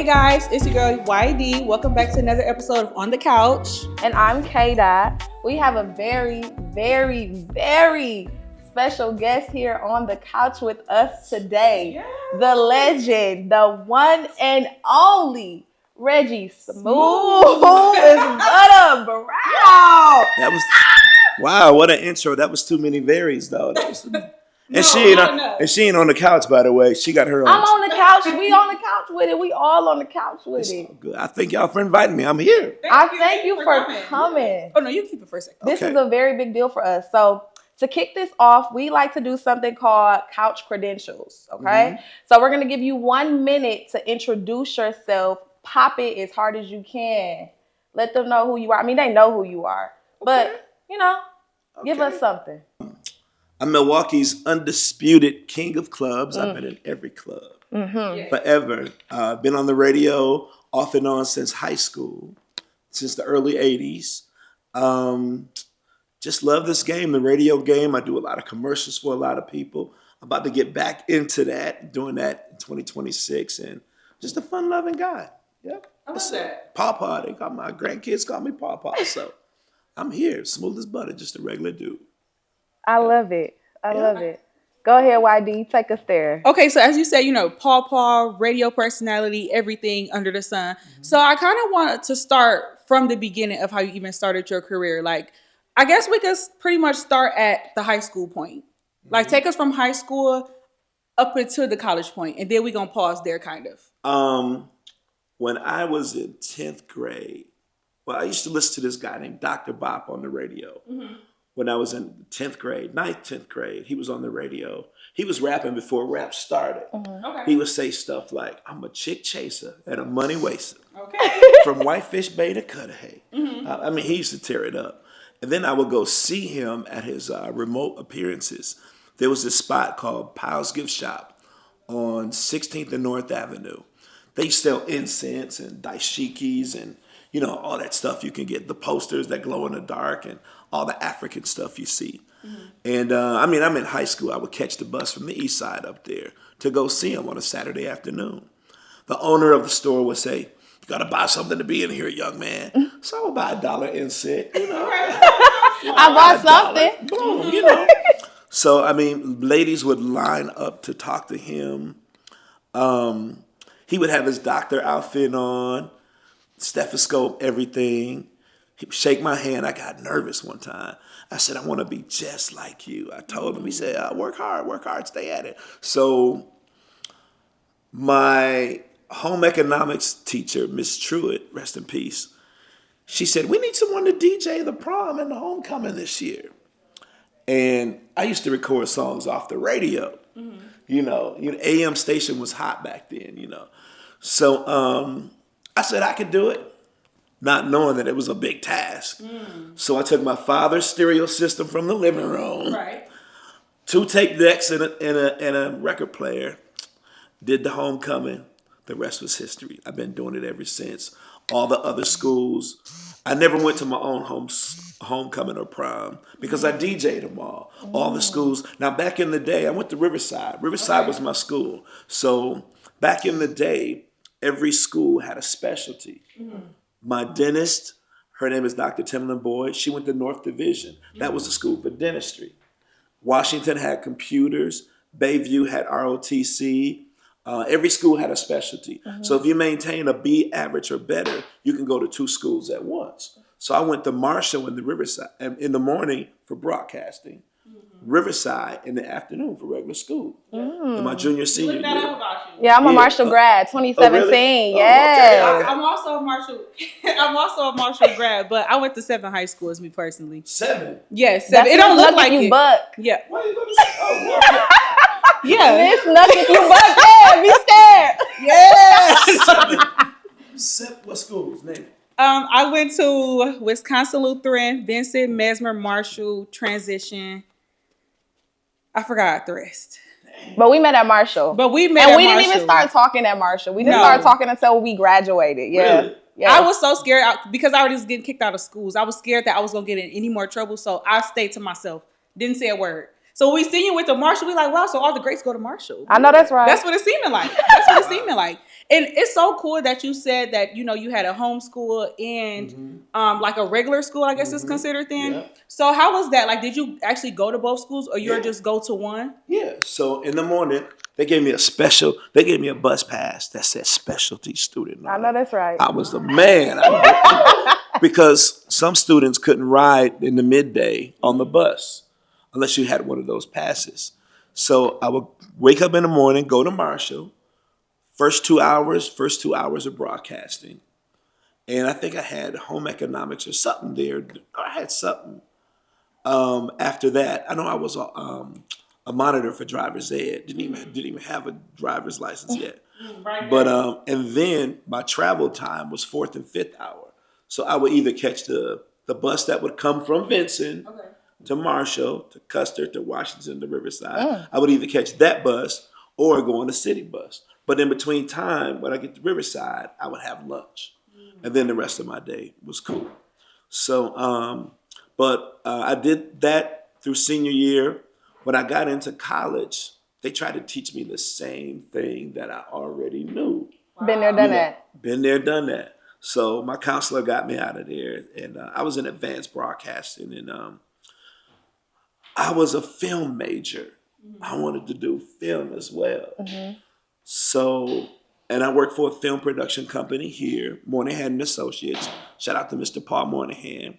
Hey guys, it's your girl YD. Welcome back to another episode of On the Couch. And I'm KDOT. We have a very, very, very special guest here on the couch with us today. Yes. The legend, the one and only Reggie Smooth is Butta, bro. That was wow, what an intro. That was too many varies though. And she ain't on the couch, by the way. She got her own. I'm on the couch. We on the couch with it. We all on the couch with it. Good. I thank y'all for inviting me. I'm here. Thank you for coming. Oh no, you keep it for a second. This is a very big deal for us. So to kick this off, we like to do something called couch credentials. Okay. Mm-hmm. So we're gonna give you 1 minute to introduce yourself. Pop it as hard as you can. Let them know who you are. I mean, they know who you are, but give us something. I'm Milwaukee's undisputed king of clubs. I've been in every club forever. Been on the radio off and on since high school, since the early 80s. Just love this game, the radio game. I do a lot of commercials for a lot of people. I'm about to get back into that, doing that in 2026, and just a fun-loving guy. Yep. I love that. Pawpaw. They got my grandkids call me Pawpaw, so I'm here, smooth as butter, just a regular dude. I love it. I love it. Go ahead, YD. Take us there. Okay, so as you said, Paw, radio personality, everything under the sun. Mm-hmm. So I kind of wanted to start from the beginning of how you even started your career. Like, I guess we could pretty much start at the high school point. Mm-hmm. Like, take us from high school up until the college point, and then we're going to pause there kind of. When I was in 10th grade, I used to listen to this guy named Dr. Bop on the radio. Mm-hmm. When I was in 10th grade, 10th grade, he was on the radio. He was rapping before rap started. Mm-hmm. Okay. He would say stuff like, I'm a chick chaser and a money waster. Okay. From Whitefish Bay to Cudahy. Mm-hmm. I mean, he used to tear it up. And then I would go see him at his remote appearances. There was this spot called Pyle's Gift Shop on 16th and North Avenue. They sell incense and dashikis and all that stuff you can get, the posters that glow in the dark and all the African stuff you see. Mm-hmm. And I'm in high school. I would catch the bus from the east side up there to go see him on a Saturday afternoon. The owner of the store would say, you got to buy something to be in here, young man. So I would buy $1 incense, I bought something. Boom, So, ladies would line up to talk to him. He would have his doctor outfit on, stethoscope, everything. He would shake my hand. I got nervous one time. I said, I want to be just like you. I told him, he said, work hard, stay at it. So my home economics teacher, Miss Truitt, rest in peace, she said, we need someone to DJ the prom and the homecoming this year. And I used to record songs off the radio. Mm-hmm. AM station was hot back then, So I said I could do it, not knowing that it was a big task. Mm. So I took my father's stereo system from the living room, 2 tape decks and a record player, did the homecoming. The rest was history. I've been doing it ever since. All the other schools. I never went to my own homecoming or prom because I DJ'd them all. Mm. All the schools. Now, back in the day, I went to Riverside. Riverside was my school. So back in the day, every school had a specialty. Mm-hmm. My dentist, her name is Dr. Timlin Boyd. She went to North Division. That was the school for dentistry. Washington had computers. Bayview had ROTC. Every school had a specialty. Mm-hmm. So if you maintain a B average or better, you can go to 2 schools at once. So I went to Marshall in the Riverside in the morning for broadcasting. Riverside in the afternoon for regular school. In my junior senior year. Yeah, I'm a Marshall grad, 2017. Oh, really? Yeah. Okay. I'm also a Marshall grad, but I went to 7 high schools, me personally. 7? Yes, 7. It don't look like you it. Buck. Yeah. Why are you going to say? Oh, yeah. Miss Nuggets, you buck. Yeah, be scared. Yeah. What schools? Name it. I went to Wisconsin Lutheran, Vincent, Mesmer, Marshall, Transition. I forgot the rest. But we met at Marshall. And we didn't even start talking at Marshall. We didn't start talking until we graduated. Yeah. Really? Yeah. I was so scared because I already was getting kicked out of schools. I was scared that I was going to get in any more trouble. So I stayed to myself. Didn't say a word. So when we seen you with the Marshall, we like, wow, so all the greats go to Marshall. I know that's right. That's what it seeming like. And it's so cool that you said that, you know, you had a homeschool and like a regular school, I guess it's considered then. Yeah. So how was that? Like, did you actually go to both schools or you're just go to one? Yeah. So in the morning, they gave me a bus pass that said specialty student. I know that's right. I was the man. Because some students couldn't ride in the midday on the bus unless you had one of those passes. So I would wake up in the morning, go to Marshall, first 2 hours of broadcasting. And I think I had home economics or something there. I had something. After that, I know I was a monitor for driver's ed. Didn't even have a driver's license yet. Right. But and then my travel time was 4th and 5th hour. So I would either catch the bus that would come from Vincent to Marshall, to Custer, to Washington, to Riverside. I would either catch that bus or go on the city bus. But in between time, when I get to Riverside, I would have lunch. And then the rest of my day was cool. So, I did that through senior year. When I got into college, they tried to teach me the same thing that I already knew. Wow. Been there, done that. Been there, done that. So my counselor got me out of there, and I was in advanced broadcasting, and I was a film major. I wanted to do film as well. So, and I worked for a film production company here, Moynihan and Associates. Shout out to Mr. Paul Moynihan.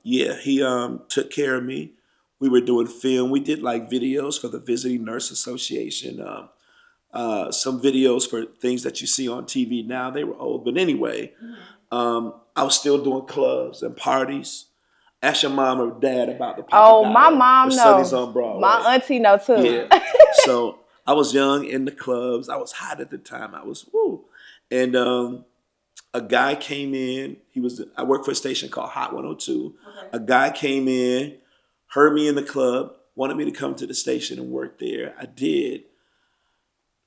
He took care of me. We were doing film. We did like videos for the Visiting Nurse Association. Some videos for things that you see on TV now. They were old, but anyway, I was still doing clubs and parties. Ask your mom or dad about the Papa my mom knows. On Broadway. My auntie knows too. Yeah. So I was young in the clubs. I was hot at the time. I was woo. And a guy came in. I worked for a station called Hot 102. Okay. A guy came in, heard me in the club, wanted me to come to the station and work there. I did.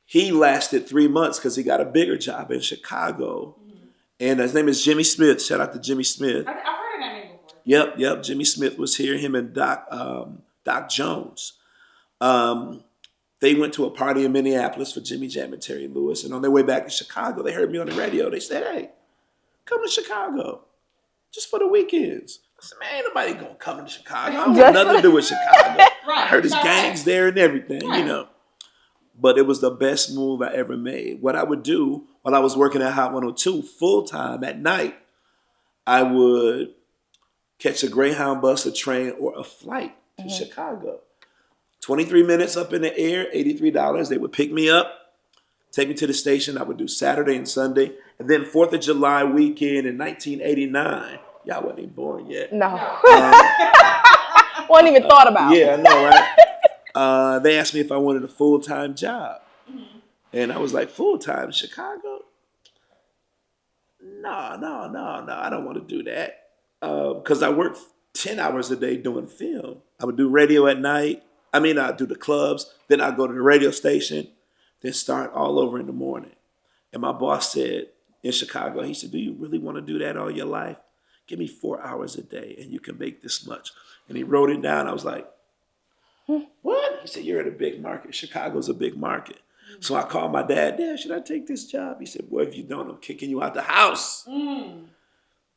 He lasted 3 months because he got a bigger job in Chicago. And his name is Jimmy Smith. Shout out to Jimmy Smith. I've heard of that name before. Yep. Jimmy Smith was here, him and Doc Jones. They went to a party in Minneapolis for Jimmy Jam and Terry Lewis. And on their way back to Chicago, they heard me on the radio. They said, hey, come to Chicago just for the weekends. I said, man, ain't nobody going to come to Chicago. I don't want nothing to do with Chicago. I heard his gangs there and everything, you know. But it was the best move I ever made. What I would do while I was working at Hot 102 full-time at night, I would catch a Greyhound bus, a train, or a flight to Chicago. 23 minutes up in the air, $83. They would pick me up, take me to the station. I would do Saturday and Sunday. And then 4th of July weekend in 1989. Y'all wasn't even born yet. No. Wasn't even thought about. Yeah, I know, right? They asked me if I wanted a full-time job. And I was like, full-time in Chicago? No, I don't want to do that. Because I worked 10 hours a day doing film. I would do radio at night. I'd do the clubs. Then I'd go to the radio station. Then start all over in the morning. And my boss said in Chicago, he said, do you really want to do that all your life? Give me 4 hours a day and you can make this much. And he wrote it down. I was like, what? He said, you're in a big market. Chicago's a big market. So I called my dad, Dad, should I take this job? He said, well, if you don't, I'm kicking you out the house.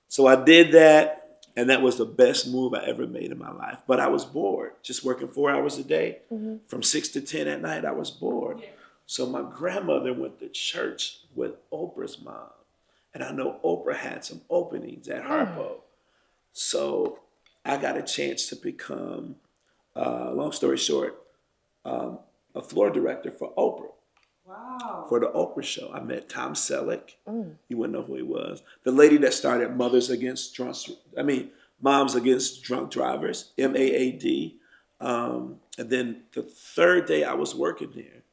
So I did that. And that was the best move I ever made in my life. But I was bored, just working 4 hours a day. From 6 to 10 at night, I was bored. So my grandmother went to church with Oprah's mom. And I know Oprah had some openings at Harpo. So I got a chance to become, long story short, a floor director for Oprah. Wow. For the Oprah show. I met Tom Selleck. You wouldn't know who he was. The lady that started Moms Against Drunk Drivers, MAAD. And then the third day I was working there,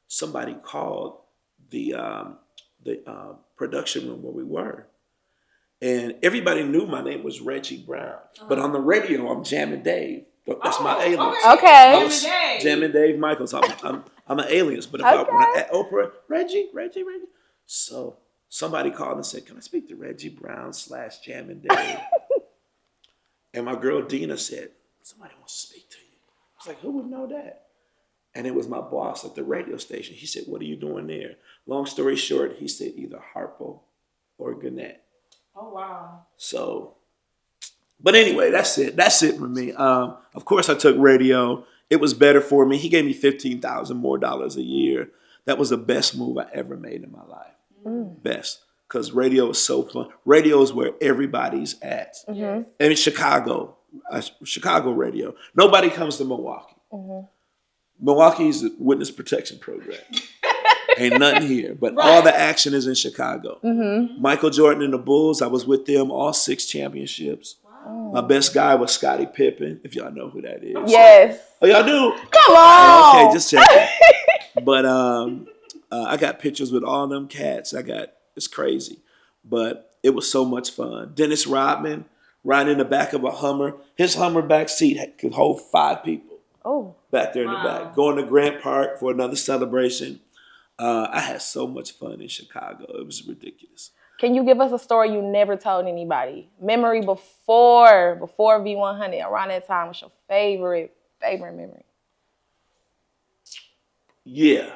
somebody called the production room where we were. And everybody knew my name was Reggie Brown. But on the radio, I'm Jammin' Dave. That's my alias. Okay. Jammin' Dave Michaels. I'm an alias. But if I went at Oprah, Reggie. So somebody called and said, can I speak to Reggie Brown / Jammin' Dave? And my girl Dina said, somebody wants to speak to you. I was like, who would know that? And it was my boss at the radio station. He said, what are you doing there? Long story short, he said either Harpo or Gannett. Oh, wow. So, but anyway, that's it. That's it for me. Of course, I took radio. It was better for me. He gave me $15,000 more a year. That was the best move I ever made in my life. Best. Because radio is so fun. Radio is where everybody's at. And in Chicago radio. Nobody comes to Milwaukee. Milwaukee's a witness protection program. Ain't nothing here. But all the action is in Chicago. Michael Jordan and the Bulls, I was with them all 6 championships. Wow. My best guy was Scottie Pippen, if y'all know who that is. Yes. Oh, y'all do? Come on. Okay, just checking. But I got pictures with all them cats. It's crazy. But it was so much fun. Dennis Rodman riding in the back of a Hummer. His Hummer back seat could hold 5 people. Oh. Back there in the back. Going to Grant Park for another celebration. I had so much fun in Chicago. It was ridiculous. Can you give us a story you never told anybody? Memory before V100, around that time, was your favorite memory? Yeah.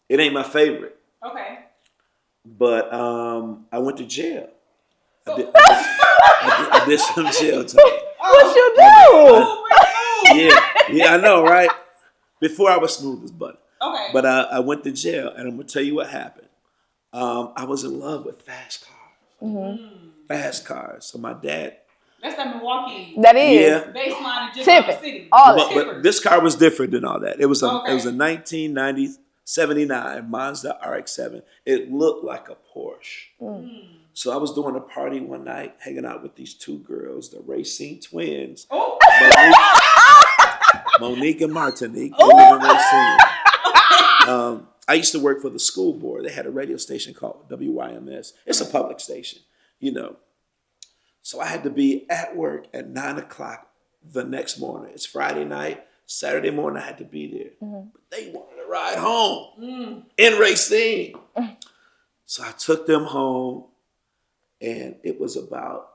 It ain't my favorite. Okay. But I went to jail. I did some jail time. What you do? Yeah, I know, right? Before I was smooth as butter. Okay. But I went to jail, and I'm going to tell you what happened. I was in love with fast cars. Fast cars. So my dad... That's that Milwaukee. That is. Yeah. Baseline in just Tippin'. City. But this car was different than all that. It was a 1979 Mazda RX-7. It looked like a Porsche. So I was doing a party one night, hanging out with these 2 girls, the Racine twins. Oh. Monique and Martinique. They live in Racine. I used to work for the school board. They had a radio station called WYMS. It's a public station, you know. So I had to be at work at 9 o'clock the next morning. It's Friday night. Saturday morning, I had to be there. But they wanted to ride home in Racine. So I took them home, and it was about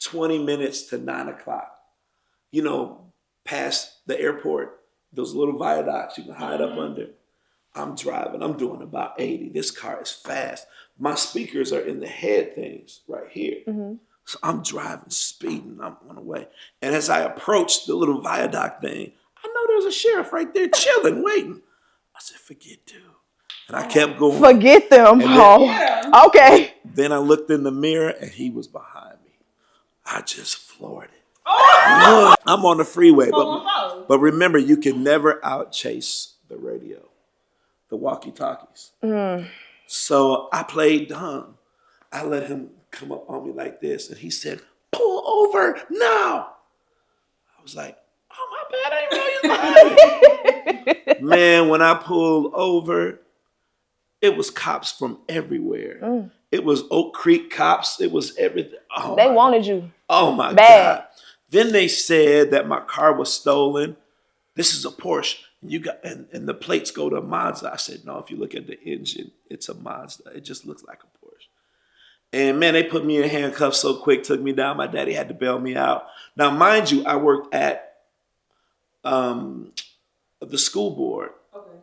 20 minutes to 9 o'clock. You know, past the airport, those little viaducts you can hide up under. I'm driving. I'm doing about 80. This car is fast. My speakers are in the head things right here. So I'm driving, speeding. I'm on the way. And as I approach the little viaduct thing, I know there's a sheriff right there chilling, waiting. I said, forget dude. And I kept going. Forget them, Paul. Okay. Then I looked in the mirror, and he was behind me. I just floored it. Look, I'm on the freeway. But remember, you can never outchase the radio. The walkie-talkies. So I played dumb. I let him come up on me like this, and he said, pull over now. I was like, oh, my bad, I didn't know you lying. Man, when I pulled over, it was cops from everywhere. It was Oak Creek cops. It was everything. Oh, they wanted you. Oh, my bad. God. Then they said that my car was stolen. This is a Porsche. And the plates go to a Mazda. I said, no, if you look at the engine, it's a Mazda. It just looks like a Porsche. And man, they put me in handcuffs so quick, took me down. My daddy had to bail me out. Now, mind you, I worked at the school board. Okay.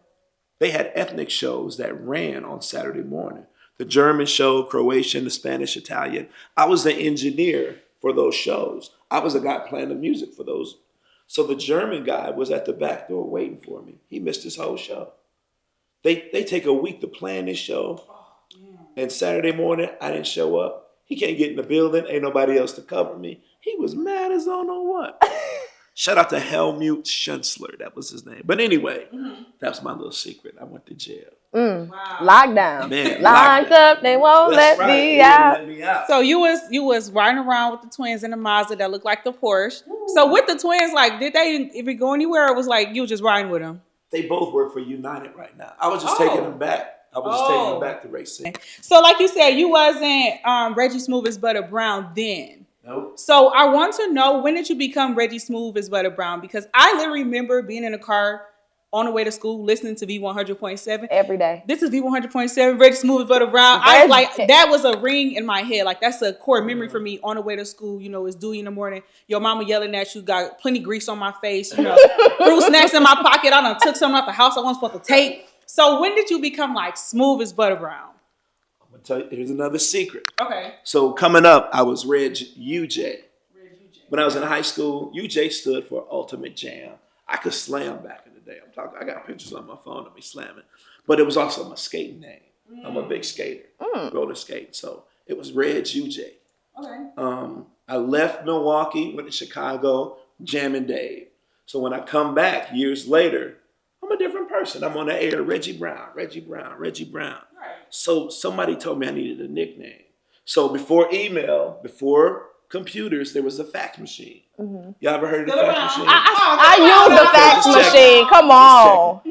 They had ethnic shows that ran on Saturday morning. The German show, Croatian, the Spanish, Italian. I was the engineer for those shows. I was the guy playing the music for those. So the German guy was at the back door waiting for me. He missed his whole show. They take a week to plan this show. And Saturday morning, I didn't show up. He can't get in the building. Ain't nobody else to cover me. He was mad as I don't know what. Shout out to Helmut Schunzler. That was his name. But anyway, that's my little secret. I went to jail. Wow. Lockdown. Man, locked up. They won't let me out. So you was riding around with the twins in the Mazda that looked like the Porsche. Ooh. So with the twins, like, did they even go anywhere? Or it was like you were just riding with them? They both work for United right now. I was just taking them back. I was just taking them back to racing. So like you said, you wasn't Reggie Smooth as Butter Brown then. Nope. So I want to know, when did you become Reggie Smooth as Butter Brown? Because I literally remember being in a car on the way to school, listening to V100.7 every day. This is V100.7, Reggie Smooth Butter Brown. That was a ring in my head. Like, that's a core memory for me on the way to school. You know, it's dewy in the morning. Your mama yelling at you, got plenty grease on my face. You know, fruit snacks in my pocket. I done took something out the house I wasn't supposed to take. So when did you become like smooth as butter brown? I'm gonna tell you, here's another secret. Okay. So coming up, I was Reg UJ. When I was in high school, UJ stood for Ultimate Jam. I could slam back in the day. I got pictures on my phone of me slamming. But it was also my skating name. I'm a big skater, roller skate. So it was Reg UJ. Okay. I left Milwaukee, went to Chicago, jamming Dave. So when I come back years later, I'm a different person. I'm on the air, Reggie Brown. Right. So somebody told me I needed a nickname. So before email, before computers, there was a fax machine. Y'all ever heard of the fax machine? I use the fax machine. Come on.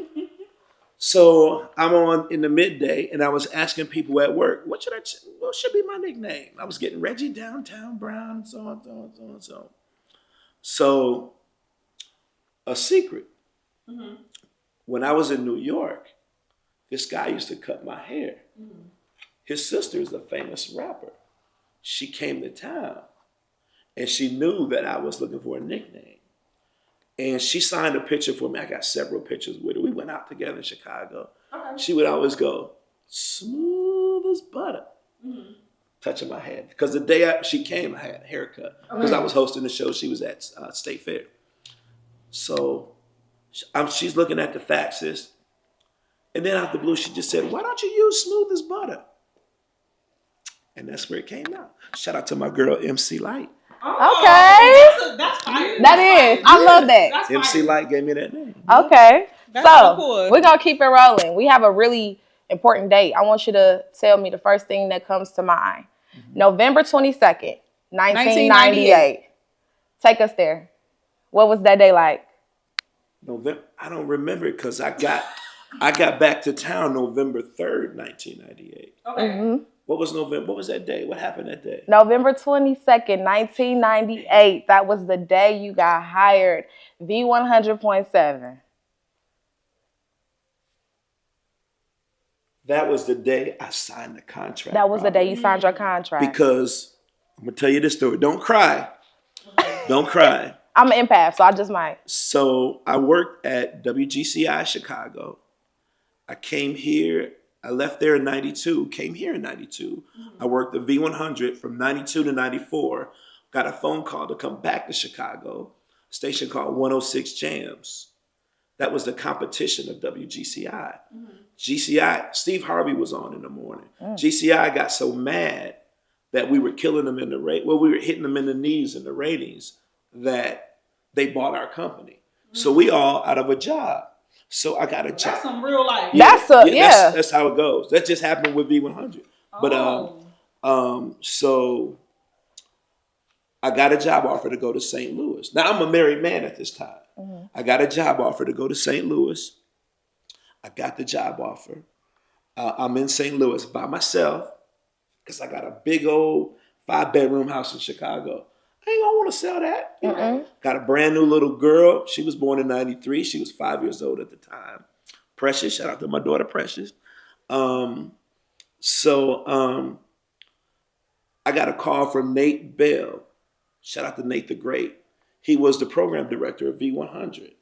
So I'm on in the midday, and I was asking people at work, what should be my nickname? I was getting Reggie Downtown Brown, and so on, so on, so on, so on. So a secret. When I was in New York, this guy used to cut my hair. His sister is a famous rapper. She came to town, and she knew that I was looking for a nickname. And she signed a picture for me. I got several pictures with her. We went out together in Chicago. Okay. She would always go, smooth as butter, touching my head. Because the day she came, I had a haircut. Because I was hosting the show. She was at State Fair. So she's looking at the faxes. And then out the blue, she just said, why don't you use smooth as butter? And that's where it came out. Shout out to my girl, MC Light. Okay. That's fire. That is. I love that. MC Light gave me that name. Okay. That's so cool. We're going to keep it rolling. We have a really important date. I want you to tell me the first thing that comes to mind. November 22nd, 1998. Take us there. What was that day like? November. I don't remember it because I got back to town November 3rd, 1998. Okay. What was November? What was that day? What happened that day? November 22nd, 1998. That was the day you got hired. V100.7. That was the day I signed the contract. That was the day you signed your contract. Because I'm going to tell you this story. Don't cry. Don't cry. I'm an empath, so I just might. So I worked at WGCI Chicago. I came here. I left there in 92, came here in 92. I worked the V100 from 92 to 94. Got a phone call to come back to Chicago, a station called 106 Jams. That was the competition of WGCI. GCI, Steve Harvey was on in the morning. GCI got so mad that we were killing them in the rate. Well, we were hitting them in the knees in the ratings that they bought our company. So we all out of a job. So I got a job. That's some real life. That's how it goes. That just happened with V100. But so I got a job offer to go to St. Louis. Now I'm a married man at this time. I got a job offer to go to St. Louis. I got the job offer. I'm in St. Louis by myself because I got a big old 5-bedroom house in Chicago. I ain't gonna want to sell that. You know? Got a brand new little girl. She was born in 93. She was 5 years old at the time. Precious. Shout out to my daughter, Precious. I got a call from Nate Bell. Shout out to Nate the Great. He was the program director of V100.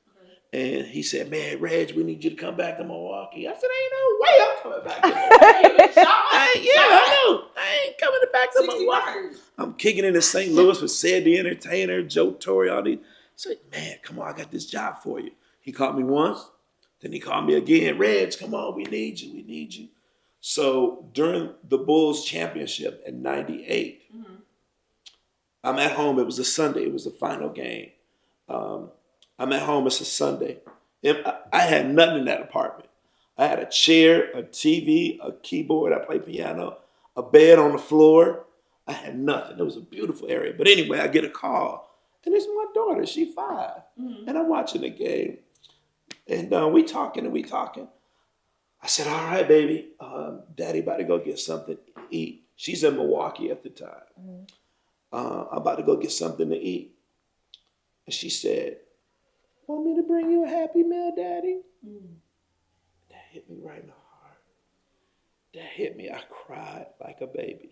And he said, man, Reg, we need you to come back to Milwaukee. I said, ain't no way I'm coming back to Milwaukee. I know. I ain't coming back to Milwaukee. I'm kicking into St. Louis with Sid the Entertainer, Joe Torre, all these. I said, man, come on, I got this job for you. He called me once. Then he called me again. Reg, come on, we need you. We need you. So during the Bulls championship in 98, I'm at home. It was a Sunday. It was the final game. I'm at home. It's a Sunday. I had nothing in that apartment. I had a chair, a TV, a keyboard. I played piano, a bed on the floor. I had nothing. It was a beautiful area. But anyway, I get a call. And it's my daughter. She's 5. And I'm watching the game. And we talking. I said, all right, baby. Daddy about to go get something to eat. She's in Milwaukee at the time. I'm about to go get something to eat. And she said, Want me to bring you a Happy Meal, Daddy? That hit me right in the heart. That hit me. I cried like a baby.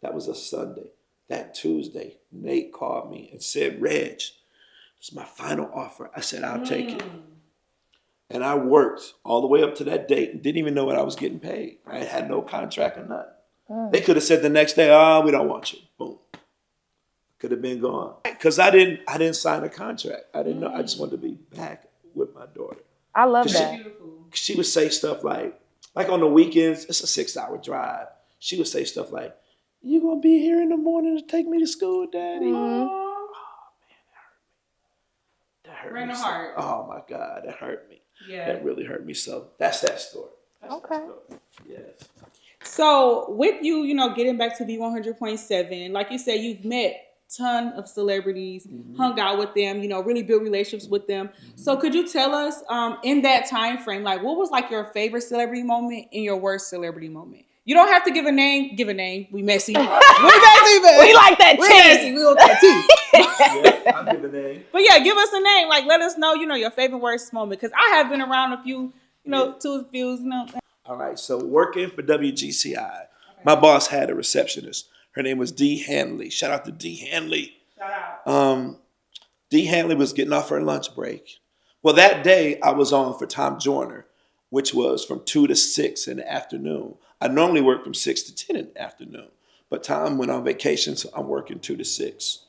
That was a Sunday. That Tuesday, Nate called me and said, Reg, it's my final offer. I said, I'll take it. And I worked all the way up to that date and didn't even know what I was getting paid. I had no contract or nothing. They could have said the next day, oh, we don't want you. Boom. Could have been gone. Because I didn't sign a contract. I didn't know. I just wanted to be back with my daughter. I love that. She would say stuff like on the weekends, it's a 6-hour drive. She would say stuff like, you gonna be here in the morning to take me to school, Daddy? Oh man, that hurt me. That hurt me. Heart. Oh my God, that hurt me. Yeah. That really hurt me. So that's that story. That's okay. That story. Yes. So with you, getting back to B100.7, like you said, you've met ton of celebrities, hung out with them, really built relationships with them. So could you tell us in that time frame, like what was like your favorite celebrity moment and your worst celebrity moment? You don't have to give a name. Give a name. We messy. We messy, but we like that we messy. We want that tea. Yeah, I'll give a name. But yeah, give us a name. Like let us know, your favorite worst moment. Because I have been around a few, two views, All right, so working for WGCI, my boss had a receptionist. Her name was Dee Hanley. Shout out to Dee Hanley. Shout out. Dee Hanley was getting off her lunch break. Well, that day I was on for Tom Joyner, which was from 2 to 6 in the afternoon. I normally work from 6 to 10 in the afternoon, but Tom went on vacation, so I'm working 2 to 6.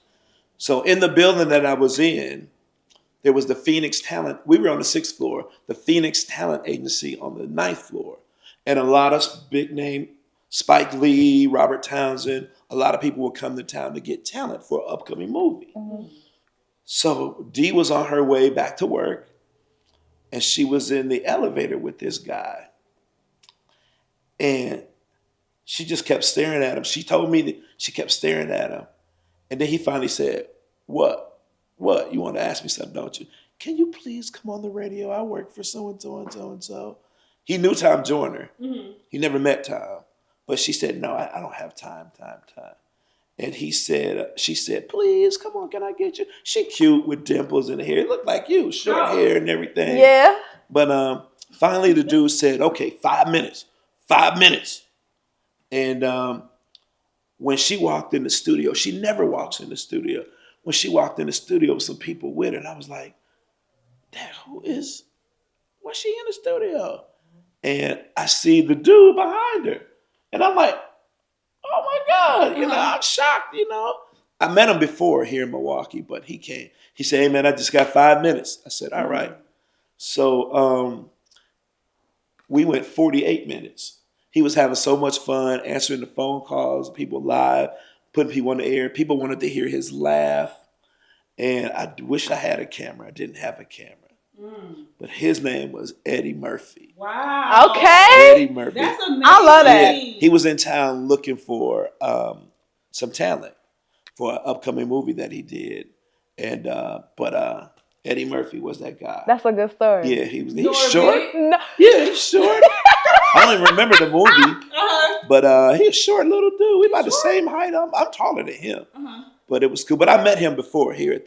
So in the building that I was in, there was the Phoenix Talent. We were on the 6th floor, the Phoenix Talent Agency on the 9th floor. And a lot of big name, Spike Lee, Robert Townsend, a lot of people would come to town to get talent for an upcoming movie. So Dee was on her way back to work, and she was in the elevator with this guy. And she just kept staring at him. She told me that she kept staring at him. And then he finally said, What? You want to ask me something, don't you? Can you please come on the radio? I work for so-and-so and so-and-so. He knew Tom Joyner. He never met Tom. But she said, no, I don't have time. And she said, please, come on, can I get you? She cute with dimples in the hair. It looked like you, short hair and everything. Yeah. But finally the dude said, okay, 5 minutes. 5 minutes. And when she walked in the studio, she never walks in the studio. When she walked in the studio with some people with her, and I was like, Dad, what's she in the studio? And I see the dude behind her. And I'm like, oh my God, I'm shocked, I met him before here in Milwaukee, but he came. He said, hey man, I just got 5 minutes. I said, all right. So we went 48 minutes. He was having so much fun answering the phone calls, people live, putting people on the air. People wanted to hear his laugh. And I wish I had a camera. I didn't have a camera. But his name was Eddie Murphy. Wow. Okay. Eddie Murphy. That's amazing. I love that. Yeah, he was in town looking for some talent for an upcoming movie that he did. And but Eddie Murphy was that guy. That's a good story. Yeah, he's short. No. Yeah, he's short. I don't even remember the movie. But he's a short little dude. We about the same height. I'm taller than him. But it was cool. But I met him before here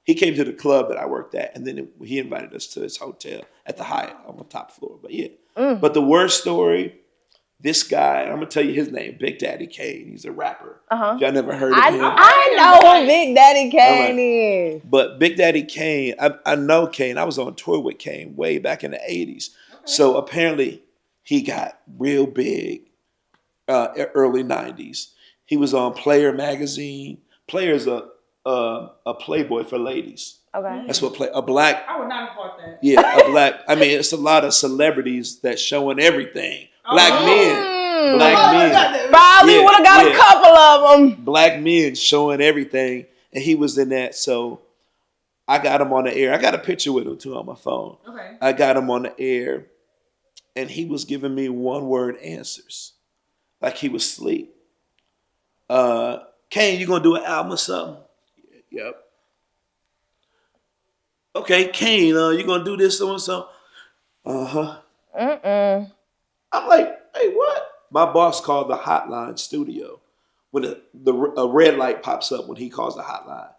he came to the club that I worked at, and then he invited us to his hotel at the Hyatt on the top floor. But yeah. But the worst story, this guy, I'm going to tell you his name, Big Daddy Kane. He's a rapper. Y'all never heard of him? I know who Big Daddy Kane is. But Big Daddy Kane, I know Kane. I was on tour with Kane way back in the 80s. Okay. So apparently he got real big early 90s. He was on Player magazine. Player's a Playboy for ladies. Okay. That's what a black. I would not have thought that. Yeah, a black. I mean, it's a lot of celebrities that showing everything. Black men. Probably would have got a couple of them. Black men showing everything. And he was in that. So I got him on the air. I got a picture with him too on my phone. Okay. I got him on the air. And he was giving me one-word answers. Like he was asleep. Kane, you gonna do an album or something? Yep. Okay, Kane, you gonna do this so and so? I'm like, hey, what? My boss called the hotline studio. When a red light pops up when he calls the hotline,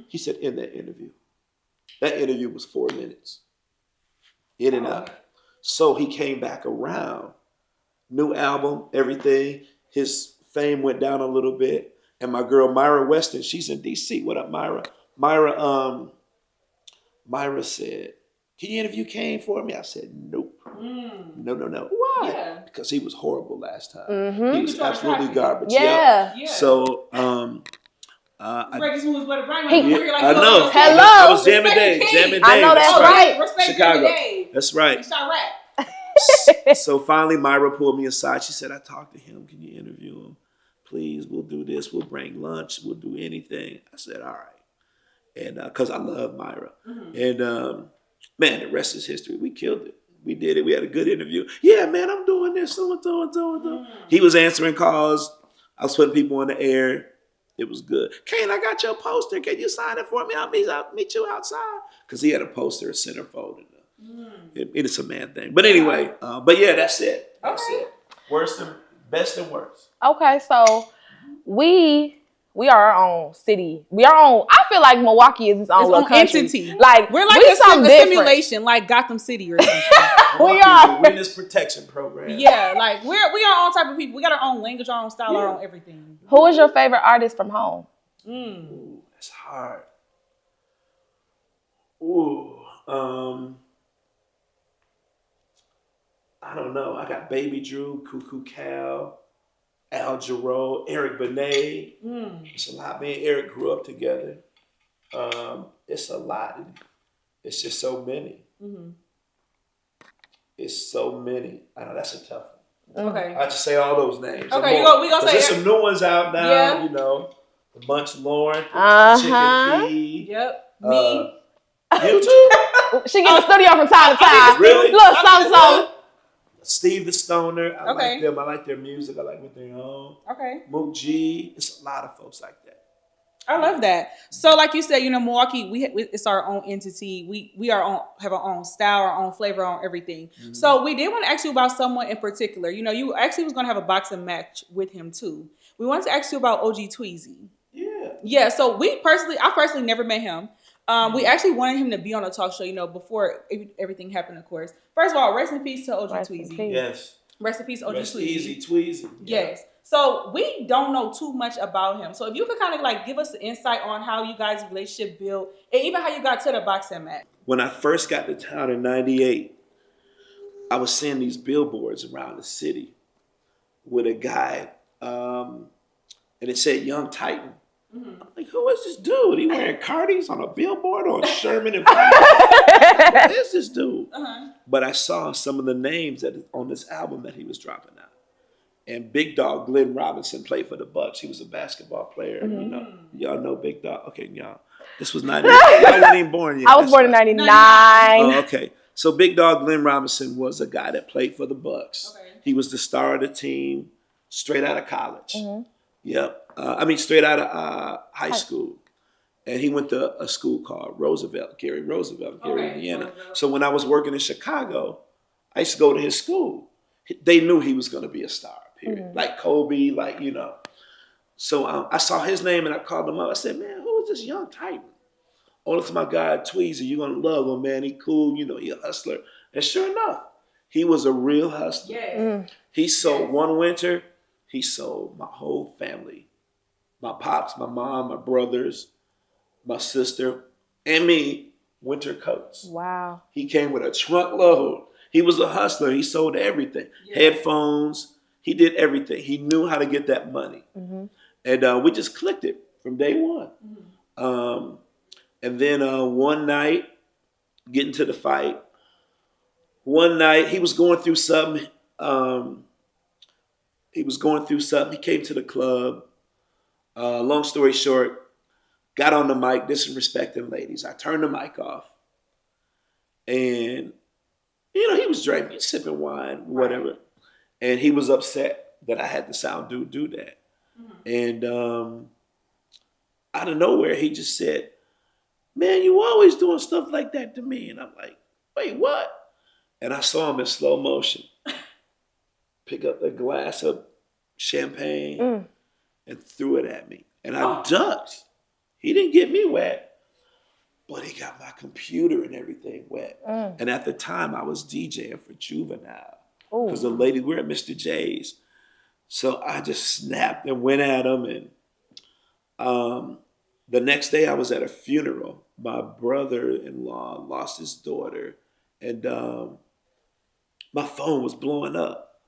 he said, in that interview. That interview was 4 minutes. In and out. So he came back around. New album, everything. His fame went down a little bit. And my girl Myra Weston, she's in DC. What up, Myra? Myra said, "Can you interview Kane for me?" I said, "Nope. No. Why? Yeah. Because he was horrible last time. Mm-hmm. He was absolutely garbage. Yeah. So, Reggie Smooth better bring He- him here like I you know. Hello. I was jamming Dave. I know that's right. Respect Chicago. Dave. That's right. You shot rap. So finally, Myra pulled me aside. She said, "I talked to him. Can you interview him? Please, we'll do this. We'll bring lunch. We'll do anything." I said, "All right." And because I love Myra. And man, the rest is history. We killed it. We did it. We had a good interview. Yeah, man, I'm doing this. So. He was answering calls. I was putting people on the air. It was good. Kane, I got your poster. Can you sign it for me? I'll meet you outside. Because he had a poster, a centerfold. It is a man thing. But anyway, but yeah, that's it. That's it. Best and worst. Okay, so we are our own city. We are on. I feel like Milwaukee is its own little country. entity. Like We're like a simulation, like Gotham City or something. We are. Witness protection program. Yeah, like we are our own type of people. We got our own language, our own style, our own everything. Who is your favorite artist from home? Ooh, that's hard. Ooh, I don't know. I got Baby Drew, Cuckoo Cal, Al Jarreau, Eric Benet. It's a lot. Me and Eric grew up together. It's a lot. It's just so many. It's so many. I know that's a tough one. Okay. I just say all those names. Okay, we gonna say there's some new ones out now. Yeah. You know, the Munch Lauren, Uh-huh. Chicken Pea. Yep. Me. You too. She get the studio from time to time. Really? Look, something. Steve the Stoner. I Okay. like them. I like their music. I like what they're on. Okay. Mook G. It's a lot of folks like that. I love that. So, like you said, Milwaukee, it's our own entity. We have our own style, our own flavor, our own everything. So, we did want to ask you about someone in particular. You actually was going to have a boxing match with him too. We wanted to ask you about OG Tweezy. Yeah. So, I personally never met him. We actually wanted him to be on a talk show, before everything happened, of course. First of all, rest in peace to OG Tweezy. Yes. Rest in peace, OG Rest Tweezy. easy, Tweezy. Yes. So we don't know too much about him. So if you could kind of give us the insight on how you guys' relationship built and even how you got to the boxing match. When I first got to town in 98, I was seeing these billboards around the city with a guy, and it said Young Titan. I'm like, who is this dude? He wearing Cardis on a billboard on Sherman and What is this dude? But I saw some of the names on this album that he was dropping out. And Big Dog Glenn Robinson played for the Bucks. He was a basketball player. Y'all know Big Dog. Okay, y'all. This was 98. Y'all weren't even born yet. I was born in 99. Oh, okay. So Big Dog Glenn Robinson was a guy that played for the Bucks. Okay. He was the star of the team, straight out of college. Yep. Straight out of high school. And he went to a school called Gary Roosevelt, Indiana. Roosevelt. So when I was working in Chicago, I used to go to his school. They knew he was going to be a star, period. Like Kobe, So I saw his name and I called him up. I said, man, who is this Young Titan? Oh, it's my guy, Tweezy. You're going to love him, man. He cool. He a hustler. And sure enough, he was a real hustler. Yes. He sold one winter. He sold my whole family. My pops, my mom, my brothers, my sister, and me, winter coats. Wow. He came with a trunk load. He was a hustler. He sold everything. Headphones. He did everything. He knew how to get that money. And we just clicked it from day one. And then one night, getting to the fight, one night he was going through something. He came to the club. Long story short, got on the mic, disrespecting ladies. I turned the mic off. And, he was drinking, sipping wine, whatever. Right. And he was upset that I had the sound dude do that. And out of nowhere, he just said, man, you always doing stuff like that to me. And I'm like, wait, what? And I saw him in slow motion pick up a glass of champagne and threw it at me. And I ducked. He didn't get me wet. but he got my computer and everything wet. And at the time, I was DJing for Juvenile because the lady, we were at Mr. J's. So I just snapped and went at him. And the next day, I was at a funeral. My brother-in-law lost his daughter, and my phone was blowing up.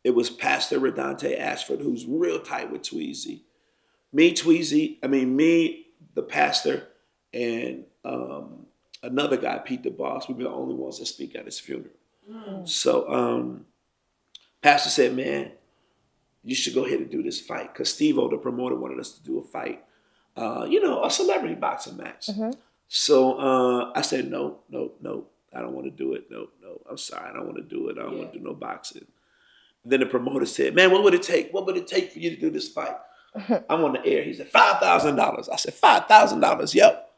It was Pastor Redante Ashford, who's real tight with Tweezy. Me, the pastor, and another guy, Pete the Boss. We were the only ones that speak at his funeral. So pastor said, man, you should go ahead and do this fight. Because Steve-O, the promoter, wanted us to do a fight. A celebrity boxing match. So I said, no, I don't want to do it. No, I'm sorry, I don't want to do it. I don't want to do no boxing. And then the promoter said, man, what would it take? What would it take for you to do this fight? I'm on the air. He said, $5,000. I said, $5,000, yep.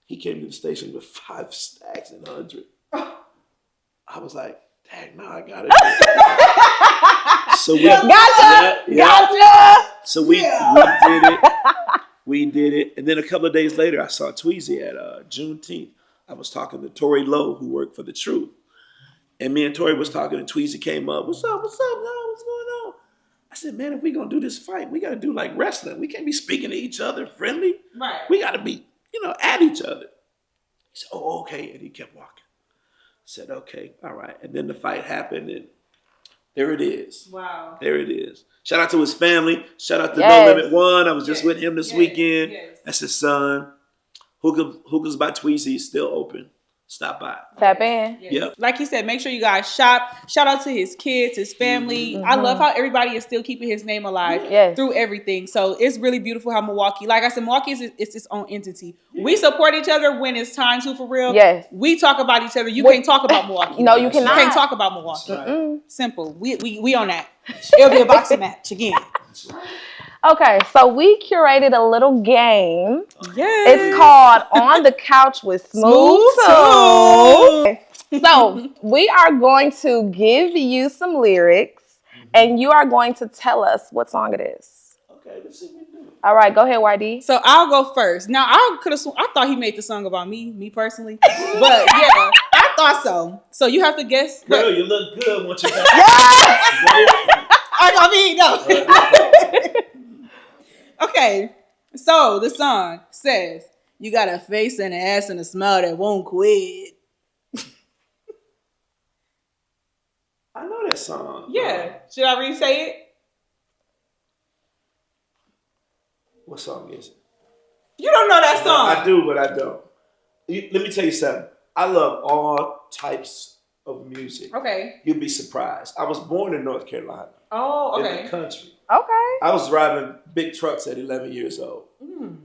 He came to the station with 5 stacks and 100. I was like, dang, no, I got it. So we gotcha. So we did it. We did it. And then a couple of days later, I saw Tweezy at Juneteenth. I was talking to Tori Lowe, who worked for The Truth. And me and Tori was talking, and Tweezy came up. What's up, yo? What's going on? I said, man, if we going to do this fight, we got to do like wrestling. We can't be speaking to each other friendly. Right. We got to be, at each other. He said, oh, okay. And he kept walking. I said, okay, all right. And then the fight happened, and there it is. Wow. There it is. Shout out to his family. Shout out to No Limit One. I was just with him this weekend. Yes. That's his son. Hookahs by Tweezy is still open. Stop by. Tap in. Yes. Yep. Like he said, make sure you guys shop. Shout out to his kids, his family. I love how everybody is still keeping his name alive through everything. So it's really beautiful how Milwaukee, like I said, Milwaukee is its own entity. We support each other when it's time to, for real. Yes. We talk about each other. You can't talk about Milwaukee. No, you cannot. You can't talk about Milwaukee. Right. Simple. We on that. It'll be a boxing match again. That's right. Okay, so we curated a little game. Yes. It's called On the Couch with Smooth Tone. So we are going to give you some lyrics, and you are going to tell us what song it is. Okay, let's see what we do. All right, go ahead, YD. So I'll go first. Now, I thought he made the song about me personally. But yeah, I thought so. So you have to guess. Girl, you look good once you got no. Okay, so the song says, you got a face and an ass and a smile that won't quit. I know that song. Yeah. Should I re-say it? What song is it? You don't know that song. I do, but I don't. Let me tell you something. I love all types of music. Okay. You'd be surprised. I was born in North Carolina. Oh, okay. In the country. Okay. I was driving big trucks at 11 years old.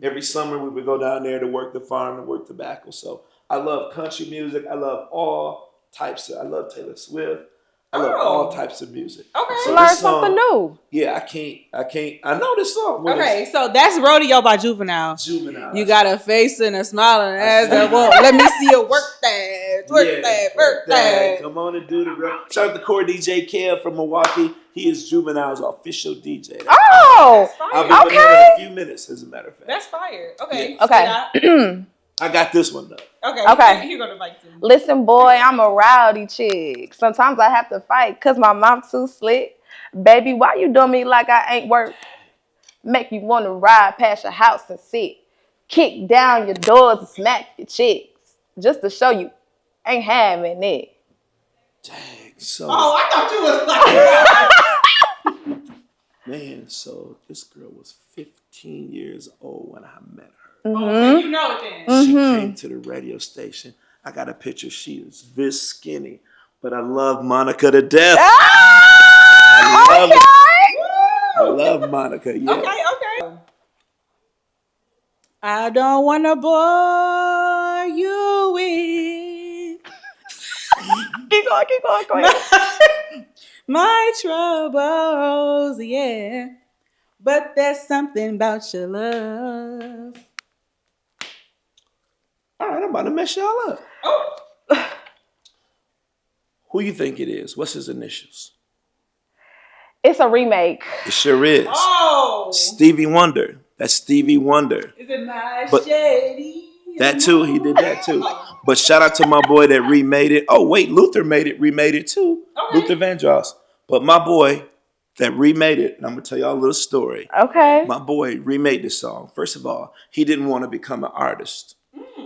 Every summer we would go down there to work the farm and work tobacco. So I love country music. I love all types. I love Taylor Swift. I love all types of music. Okay. So learn something new. Yeah, I can't. I know this song. Okay, so that's Rodeo by Juvenile. You got a face and a smile and an ass that won't let me see you work that. Work that. Come on and do the rap. Shout out to Core DJ Kev from Milwaukee. He is Juvenile's official DJ. I'll be with him in a few minutes, as a matter of fact. That's fire. Okay. Yeah. Okay. I got this one, though. Okay. You're going to fight too. Listen, boy, I'm a rowdy chick. Sometimes I have to fight because my mom too slick. Baby, why you doing me like I ain't work? Make you want to ride past your house and sit. Kick down your doors and smack your chicks. Just to show you ain't having it. Dang, so. Oh, I thought you was like. Man, so this girl was 15 years old when I met her. Oh, you know it then. She came to the radio station. I got a picture. She is this skinny, but I love Monica to death. I love Monica. Yeah. Okay. I don't want to bore you with. Keep going. My troubles, yeah. But there's something about your love. All right, I'm about to mess y'all up. Oh. Who you think it is? What's his initials? It's a remake. It sure is. Oh. Stevie Wonder. That's Stevie Wonder. Is it my shady? That too, he did that too. But shout out to my boy that remade it. Oh wait, Luther remade it too. Okay. Luther Vandross. But my boy that remade it, and I'm gonna tell y'all a little story. Okay. My boy remade this song. First of all, he didn't want to become an artist.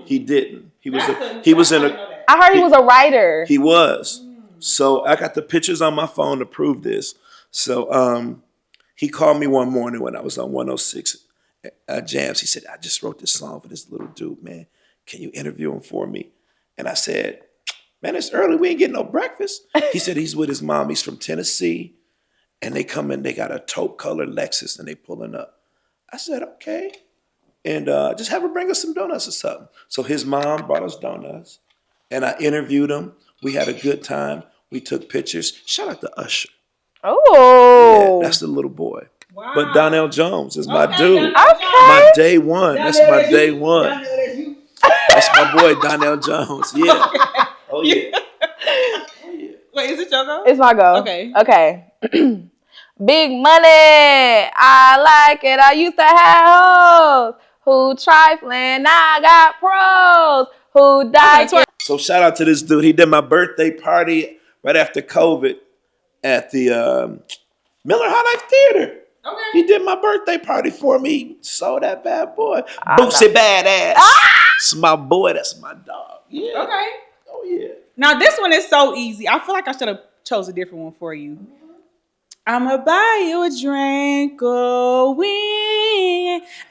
He didn't. He was in a. I heard he was a writer. He was. So I got the pictures on my phone to prove this. So he called me one morning when I was on 106 Jams. He said, I just wrote this song for this little dude, man. Can you interview him for me? And I said, man, it's early. We ain't getting no breakfast. He said he's with his mom. He's from Tennessee. And they come in, they got a taupe colored Lexus and they pulling up. I said, okay. And just have her bring us some donuts or something. So his mom brought us donuts. And I interviewed him. We had a good time. We took pictures. Shout out to Usher. Oh. Yeah, that's the little boy. Wow. But Donnell Jones is my dude. Okay. My day one. That's my day one. That's my boy, Donnell Jones. Yeah. Oh, yeah. Wait, is it your go? It's my go. Okay. Big money. I like it. I used to have hoes who trifling. I got pros who died. So shout out to this dude. He did my birthday party right after COVID at the Miller High Life Theater. Okay. He did my birthday party for me. He sold that bad boy. Bootsy Badass. It's my boy. That's my dog. Yeah. Okay. Oh, yeah. Now, this one is so easy. I feel like I should have chose a different one for you. I'ma buy you a drink,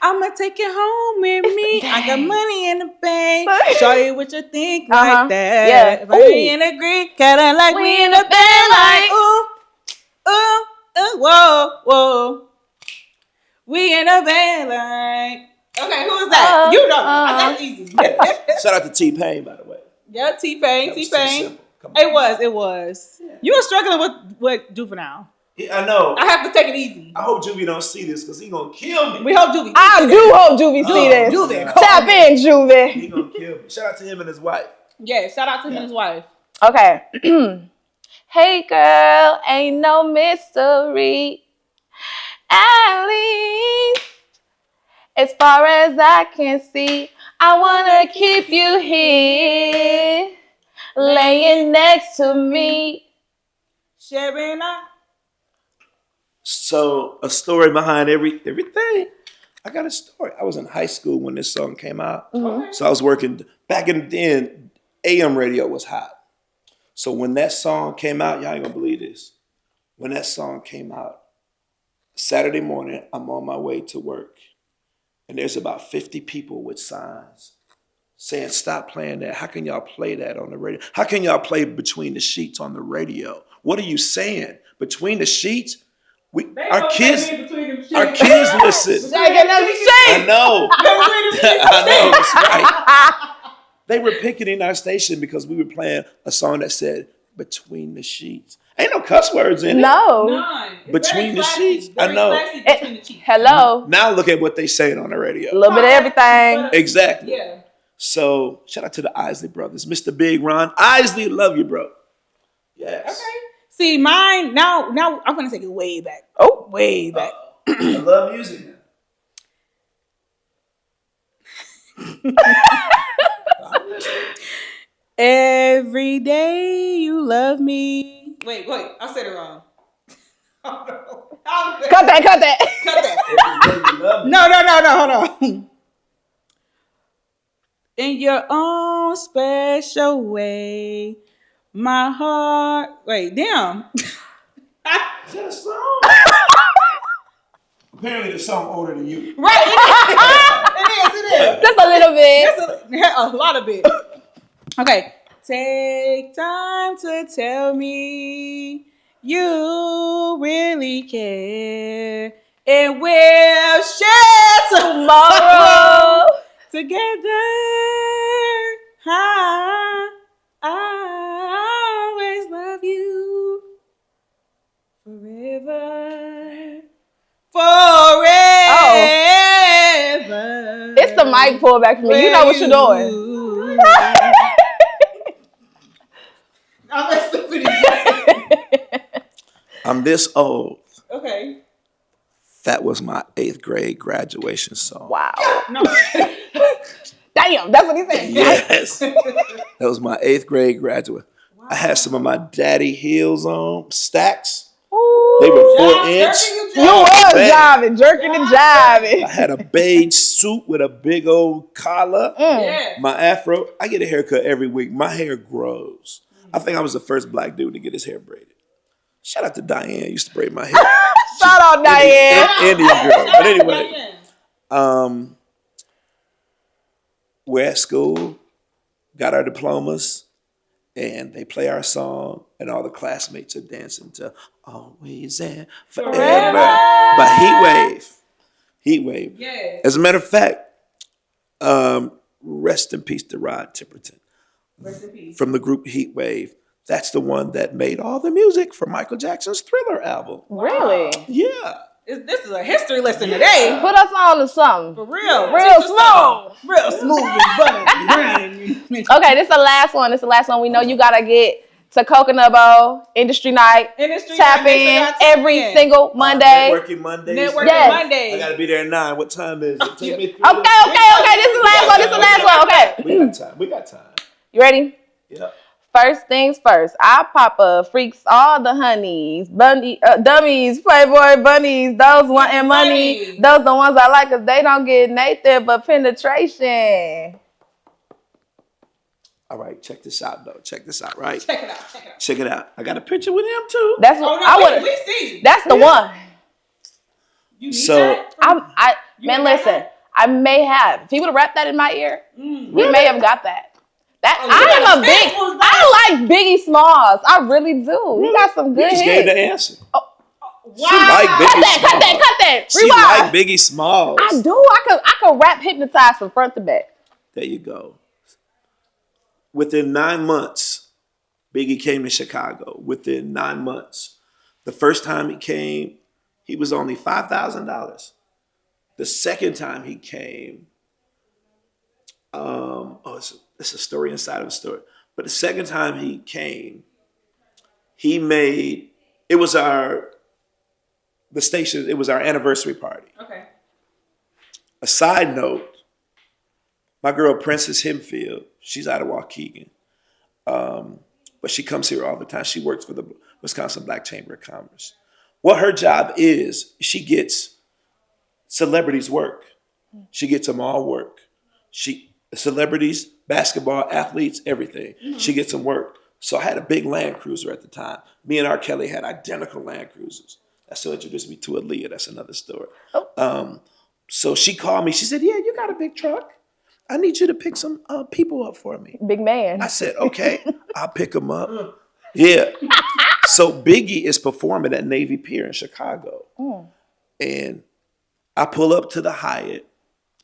I'ma take it home with me. I got money in the bank. Show you what you think like that. Yeah. If we in a green Cadillac, we in the bed like whoa, whoa. We in a bed like. Okay, who is that? You know me. That's easy. Shout out to T-Pain, by the way. Yeah, T-Pain. It was. Yeah. You were struggling with Juvenile. Yeah, I know. I have to take it easy. I hope Juvie don't see this because he gonna kill me. We hope Juvie. I do hope Juvie see this. Juvie. Tap in, Juvie. He gonna kill me. Shout out to him and his wife. Yeah, shout out to him and his wife. Okay. Hey girl, ain't no mystery. At least, as far as I can see, I wanna keep you here, laying next to me. Sharing up. So a story behind everything. I got a story. I was in high school when this song came out. Mm-hmm. So I was working back in then. AM radio was hot. So when that song came out, y'all ain't gonna believe this. When that song came out, Saturday morning, I'm on my way to work. And there's about 50 people with signs saying, stop playing that. How can y'all play that on the radio? How can y'all play Between the Sheets on the radio? What are you saying? Between the Sheets? Our kids listen. I know. I know, that's right. They were picketing our station because we were playing a song that said Between the Sheets. Ain't no cuss words in it. No. None. Between the Sheets. I know. Hello. Now look at what they saying on the radio. A little bit of everything. Exactly. Yeah. So shout out to the Isley brothers. Mr. Big Ron. Isley, love you, bro. Yes. Okay. See, mine, now I'm going to take it way back. Oh. Way back. I love music now. Every day you love me. Wait, I said it wrong. Oh, no. Cut that. Cut that. No, hold on. In your own special way, my heart. Wait, damn. Is that a song? Apparently the song older than you. Right, it is. Just a little bit. A lot of bit. Okay. Take time to tell me you really care, and we'll share tomorrow together. I always love you forever. Oh. It's the mic pull back for me. You know what you're doing. I'm this old. Okay. That was my 8th grade graduation song. Wow. No. Damn. Damn, that's what he said. Yes. That was my 8th grade graduate. Wow. I had some of my daddy heels on, stacks. Ooh. They were 4-inch. You was jiving, jerking and jiving. I had a beige suit with a big old collar. Yeah. My afro. I get a haircut every week. My hair grows. I think I was the first black dude to get his hair braided. Shout out to Diane. Used to braid my hair. Shout out Diane. Indian girl. But anyway, we're at school, got our diplomas, and they play our song, and all the classmates are dancing to Always and Forever by Heat Wave. Yes. As a matter of fact, rest in peace to Rod Tipperton. Rest in peace. From the group Heat Wave. That's the one that made all the music for Michael Jackson's Thriller album. Really? Yeah. This is a history lesson today. Put us on to something. For real. Real smooth. Real smooth and butter. Okay, this is the last one. We know you gotta get to Coconut Bowl, Industry Night. Tap in every single Monday. Networking Mondays. Mondays. I gotta be there at 9. What time is it? Take me through Okay. This is the last one. Okay. We got time. You ready? Yeah. First things first, I Papa freaks all the honeys, dummies, Playboy bunnies, those wanting money. Those the ones I like because they don't get naked but penetration. All right, check this out, though. Right? Check it out. I got a picture with him, too. That's what we see. That's the one. You need that? Listen, I may have. If he would have rapped that in my ear, we may have got that. I like Biggie Smalls. I really do. He got some good hits. He just gave the answer. Oh, wow. She like Biggie Smalls. Cut that. She like Biggie Smalls. I do. I could rap hypnotized from front to back. There you go. Within 9 months, Biggie came to Chicago. Within 9 months. The first time he came, he was only $5,000. The second time he came, it's a story inside of a story. But the second time he came, it was our anniversary party. Okay. A side note, my girl Princess Hempfield, she's out of Waukegan. But she comes here all the time. She works for the Wisconsin Black Chamber of Commerce. What her job is, she gets celebrities work. She gets them all work. Celebrities, basketball, athletes, everything. Mm-hmm. She gets some work. So I had a big Land Cruiser at the time. Me and R. Kelly had identical Land Cruisers. That's who introduced me to Aaliyah. That's another story. Oh. So she called me. She said, yeah, you got a big truck. I need you to pick some people up for me. Big man. I said, okay, I'll pick them up. Yeah. So Biggie is performing at Navy Pier in Chicago. Mm. And I pull up to the Hyatt,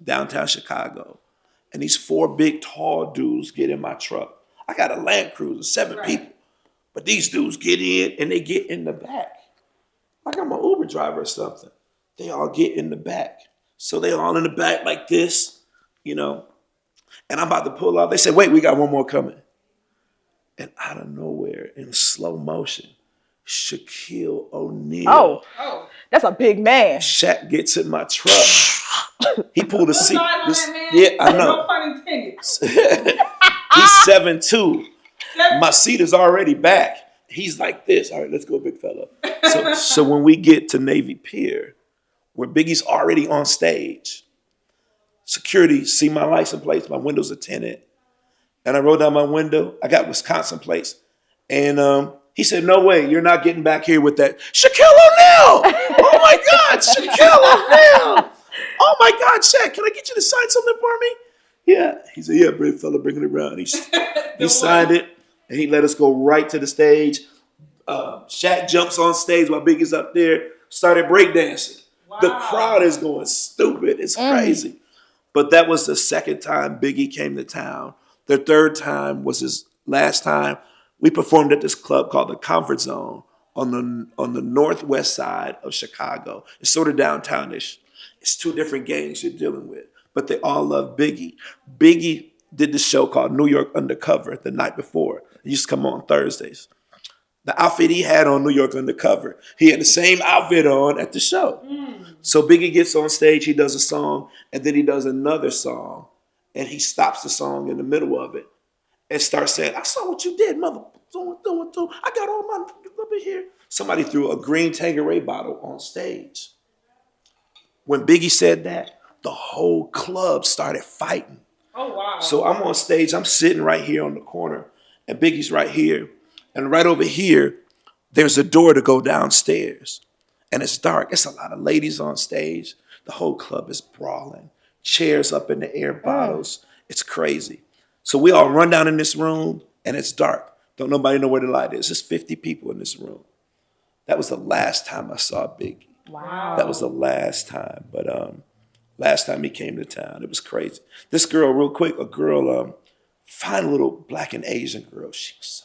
downtown Chicago. And these 4 big, tall dudes get in my truck. I got a Land Cruiser, 7 people. But these dudes get in, and they get in the back. Like I'm an Uber driver or something. They all get in the back. So they all in the back like this, And I'm about to pull off. They said, wait, we got one more coming. And out of nowhere, in slow motion, Shaquille O'Neal. Oh, that's a big man. Shaq gets in my truck. He pulled a seat. Yeah, I know. No pun intended. He's 7'2". My seat is already back. He's like this. All right, let's go, big fella. So when we get to Navy Pier, where Biggie's already on stage, security see my license plates. My windows are tinted. And I rolled down my window. I got Wisconsin plates. And he said, no way, you're not getting back here with that. Shaquille O'Neal! Oh my God, Shaquille O'Neal! Oh my God, Shaq, can I get you to sign something for me? Yeah. He said, yeah, big fella, bring it around. He signed it, and he let us go right to the stage. Shaq jumps on stage while Biggie's up there, started breakdancing. Wow. The crowd is going stupid. It's crazy. But that was the second time Biggie came to town. The third time was his last time. We performed at this club called the Comfort Zone on the northwest side of Chicago. It's sort of downtownish. It's 2 different gangs you're dealing with, but they all love Biggie. Biggie did this show called New York Undercover the night before. It used to come on Thursdays. The outfit he had on New York Undercover, he had the same outfit on at the show. So Biggie gets on stage, he does a song, and then he does another song. and he stops the song in the middle of it and starts saying, I saw what you did, mother. I got all my over here. Somebody threw a green Tanqueray bottle on stage. When Biggie said that, the whole club started fighting. Oh, wow. So I'm on stage, I'm sitting right here on the corner, and Biggie's right here. And right over here, there's a door to go downstairs. And it's dark. It's a lot of ladies on stage. The whole club is brawling. Chairs up in the air, bottles. It's crazy. So we all run down in this room, and it's dark. Don't nobody know where the light is. There's 50 people in this room. That was the last time I saw Biggie. Wow. That was the last time. But last time he came to town, it was crazy. This girl, real quick, a girl, fine little black and Asian girl. She was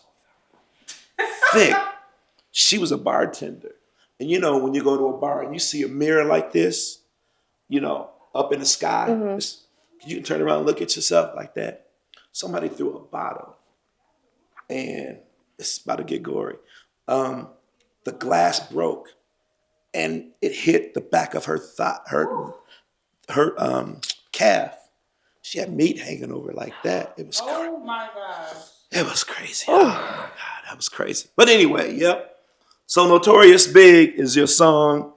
so thick. She was a bartender. And you know, when you go to a bar and you see a mirror like this, you know, up in the sky, you can turn around and look at yourself like that. Somebody threw a bottle, and it's about to get gory. The glass broke, and it hit the back of her calf. She had meat hanging over like that. It was crazy. Oh my gosh. It was crazy. Oh my God, that was crazy. But anyway, yep. So Notorious Big is your song.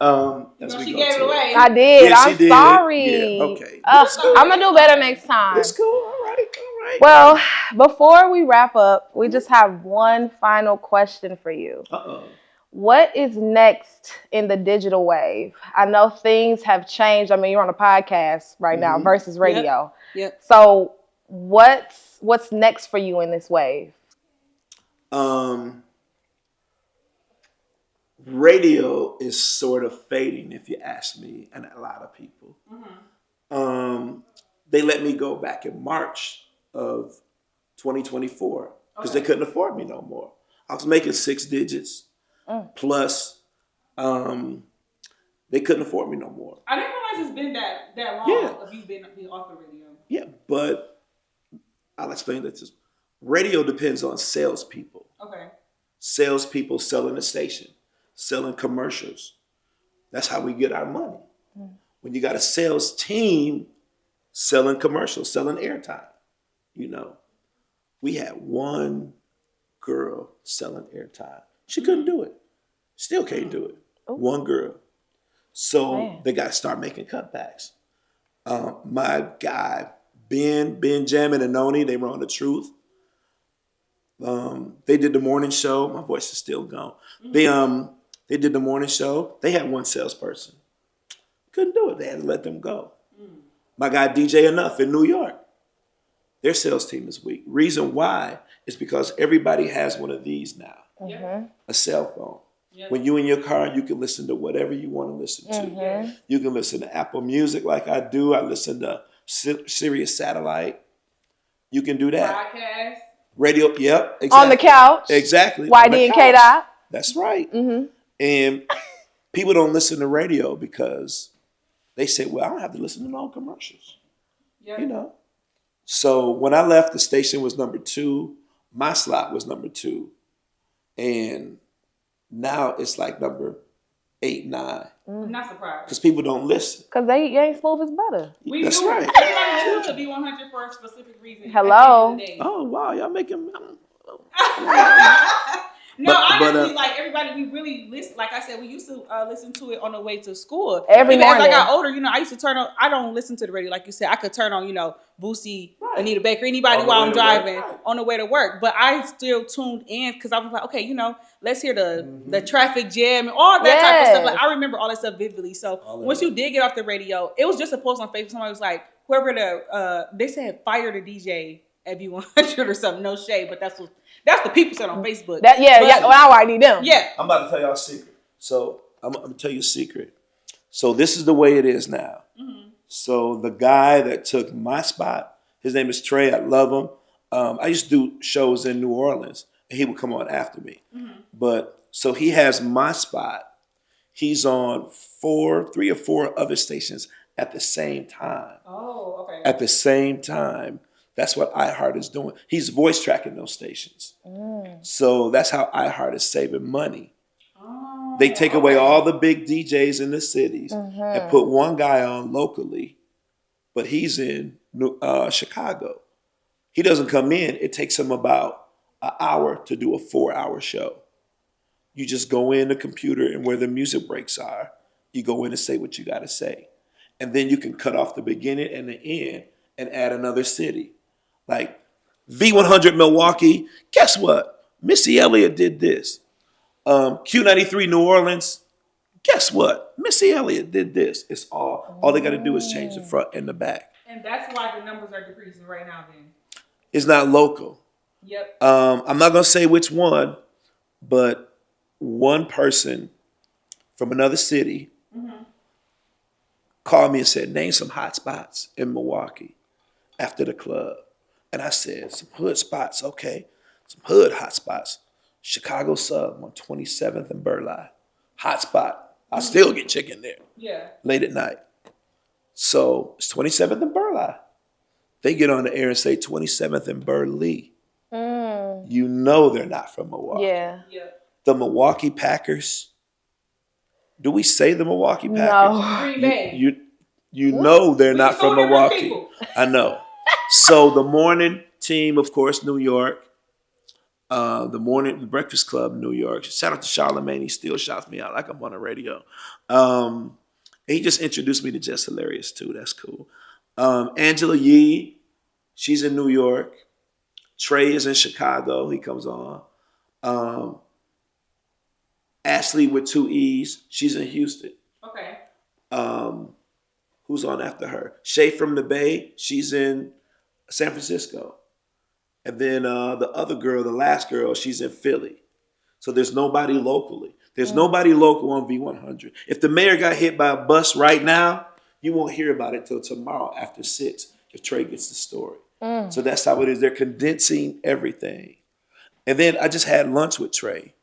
She gave it away. I did. Yeah, I'm did. sorry. Yeah, okay. I'm going to do better next time. It's cool. All right. Well, before we wrap up, we just have one final question for you. Uh-oh. What is next in the digital wave? I know things have changed. I mean, you're on a podcast right now versus radio. Yep. So what's next for you in this wave? Radio is sort of fading, if you ask me, and a lot of people. They let me go back in March of 2024 because they couldn't afford me no more. I was making 6 digits plus. They couldn't afford me no more. I didn't realize it's been that long of you being off the radio. Yeah, but I'll explain this. Radio depends on salespeople. Okay. Salespeople selling the station, selling commercials. That's how we get our money. When you got a sales team selling commercials, selling airtime, you know. We had one girl selling airtime. She couldn't do it. Still can't do it. One girl. So they got to start making cutbacks. My guy, Benjamin and Noni, they were on The Truth. They did the morning show. My voice is still gone. They did the morning show. They had one salesperson. Couldn't do it. They had to let them go. My guy DJ Enough in New York. Their sales team is weak. Reason why is because everybody has one of these now. A cell phone. When you in your car, you can listen to whatever you want to listen to. You can listen to Apple Music like I do. I listen to Sirius Satellite. You can do that. Podcast. Radio, yep. Exactly. On the couch. Exactly. YD and KDOT. That's right. And people don't listen to radio because they say, well, I don't have to listen to no commercials. You know? So when I left, the station was number 2. My slot was number 2. And now it's like number 8, 9. I'm not surprised. Because people don't listen. Because they ain't smooth as butter. That's right. Everybody listens to B100 for a specific reason. Hello. Oh, wow. Y'all making... No, honestly, like everybody, we really listen. Like I said, we used to listen to it on the way to school. Every morning. As I got older, you know, I used to turn on. I don't listen to the radio, like you said. I could turn on, you know, Boosie, Anita Baker, anybody while I'm driving on the way to work. But I still tuned in because I was like, okay, you know, let's hear the traffic jam and all that type of stuff. Like I remember all that stuff vividly. So once you did get off the radio, it was just a post on Facebook. Somebody was like, whoever they said fire the DJ at B100 or something. No shade, but that's the people said on Facebook. Well, I already them. Yeah. I'm about to tell y'all a secret. So I'm going to tell you a secret. So this is the way it is now. So the guy that took my spot, his name is Trey. I love him. I used to do shows in New Orleans, and he would come on after me. But so he has my spot. He's on 3 or 4 other stations at the same time. Oh, okay. At the same time. That's what iHeart is doing. He's voice tracking those stations. So that's how iHeart is saving money. They take away all the big DJs in the cities and put one guy on locally, but he's in Chicago. He doesn't come in. It takes him about an hour to do a 4-hour show. You just go in the computer and where the music breaks are, you go in and say what you got to say. And then you can cut off the beginning and the end and add another city. Like V100 Milwaukee, guess what? Missy Elliott did this. Q93 New Orleans, guess what? Missy Elliott did this. It's all they got to do is change the front and the back. And that's why the numbers are decreasing right now then. It's not local. Yep. I'm not going to say which one, but one person from another city called me and said, name some hot spots in Milwaukee after the club. And I said, some hood spots, okay. Some hood hot spots. Chicago Sub on 27th and Burleigh. Hot spot. I still get chicken there. Yeah. Late at night. So it's 27th and Burleigh. They get on the air and say 27th and Burleigh. You know they're not from Milwaukee. Yeah. The Milwaukee Packers. Do we say the Milwaukee Packers? No. Green Bay. You know they're not from different Milwaukee. people. I know. So the morning team, of course, New York. The Breakfast Club, New York. Shout out to Charlamagne. He still shouts me out like I'm on the radio. He just introduced me to Just Hilarious too. That's cool. Angela Yee, she's in New York. Trey is in Chicago. He comes on. Ashley with 2 E's. She's in Houston. Okay. Who's on after her? Shay from the Bay. She's in San Francisco. And then the other girl, the last girl, she's in Philly. So there's nobody locally. There's nobody local on V100. If the mayor got hit by a bus right now, you won't hear about it till tomorrow after 6 if Trey gets the story. So that's how it is. They're condensing everything. And then I just had lunch with Trey.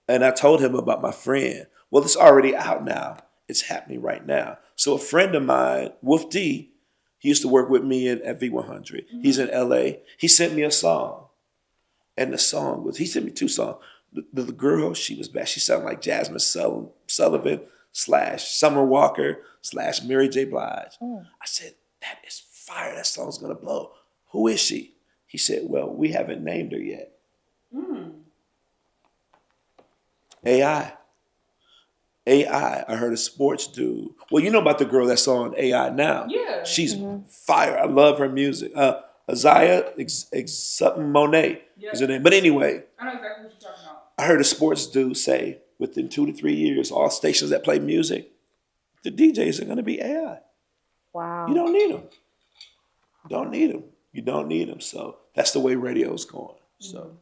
And I told him about my friend. Well, it's already out now. It's happening right now. So a friend of mine, Wolf D, he used to work with me at V100. He's in LA. He sent me a song. And the song was, he sent me 2 songs. The girl, she was bad. She sounded like Jasmine Sullivan / Summer Walker / Mary J. Blige. I said, that is fire. That song's going to blow. Who is she? He said, well, we haven't named her yet. AI. I heard a sports dude. Well, you know about the girl that's on AI now. Yeah. She's fire. I love her music. Isaiah something Monet is her name. But anyway, I know exactly what you're talking about. I heard a sports dude say within 2 to 3 years, all stations that play music, the DJs are going to be AI. Wow. You don't need them. You don't need them. So that's the way radio's going. So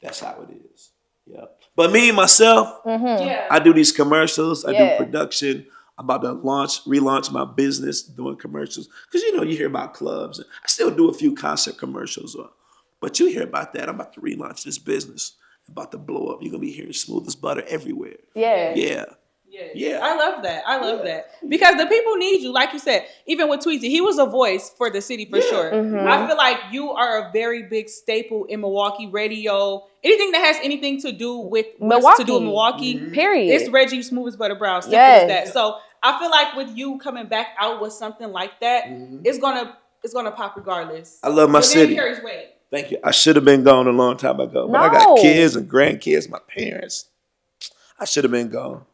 that's how it is. Yeah. But me, myself, I do these commercials. I do production. I'm about to relaunch my business doing commercials. Because, you hear about clubs. I still do a few concert commercials. But you hear about that. I'm about to relaunch this business. I'm about to blow up. You're going to be hearing Smooth as Butter everywhere. Yeah. Yeah. I love that. Because the people need you. Like you said, even with Tweezy, he was a voice for the city for sure. I feel like you are a very big staple in Milwaukee radio. Anything that has anything to do with Milwaukee. To do with Milwaukee. Period. It's Reggie, Smooth as Butter Brown. Simple as that. So I feel like with you coming back out with something like that, it's gonna pop regardless. I love my city. Carries weight. Thank you. I should have been gone a long time ago. But I got kids and grandkids, my parents. I should have been gone.